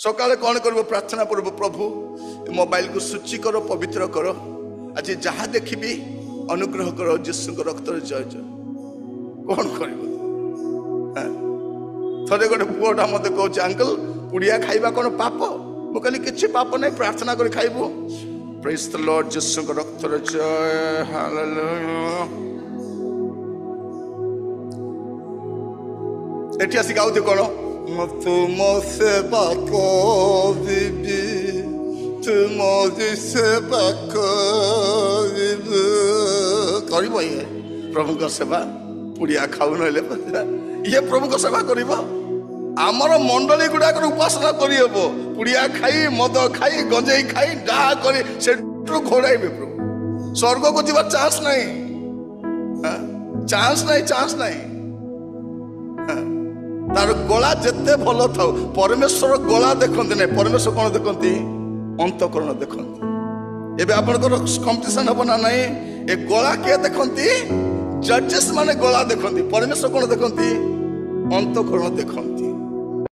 सकाळे कौन कर प्रार्थना करब प्रभु मोबाइल को सूची कर पवित्र कर आज जहाँ देखी अनुग्रह कर जीशु रक्त जय जय कौन कर थे गोटे पुआटा मत कह अंकल पुड़िया खाइबा कौन पाप मु कहली किसी पाप नहीं प्रार्थना कर खाइबू प्रेज द लॉर्ड जीशु रक्त जय हालेलुया एठी आसी गाउते कौन तुम सेवा करिबी तुमरी सेवा करिब ये प्रभु को सेवा पुड़िया खाऊ ना ये प्रभु को सेवा करिब आमर मंडली गुड़ाक उपासना करहब पुड़िया खाई मद खाई गंजेई खाई डाहा कर घोड़ाइबे प्रभु स्वर्ग को जीवार चांस नहीं चांस नहीं चांस नहीं तार गला जिते भल था परमेश्वर गला देखते ना परमेश्वर कौन देखती अंतकरण देखती एवं आप कंपिटिशन हम ना नहीं ए गला किए देखती जजेस माने गला देखती परमेश्वर कौन देखती अंतकरण देखती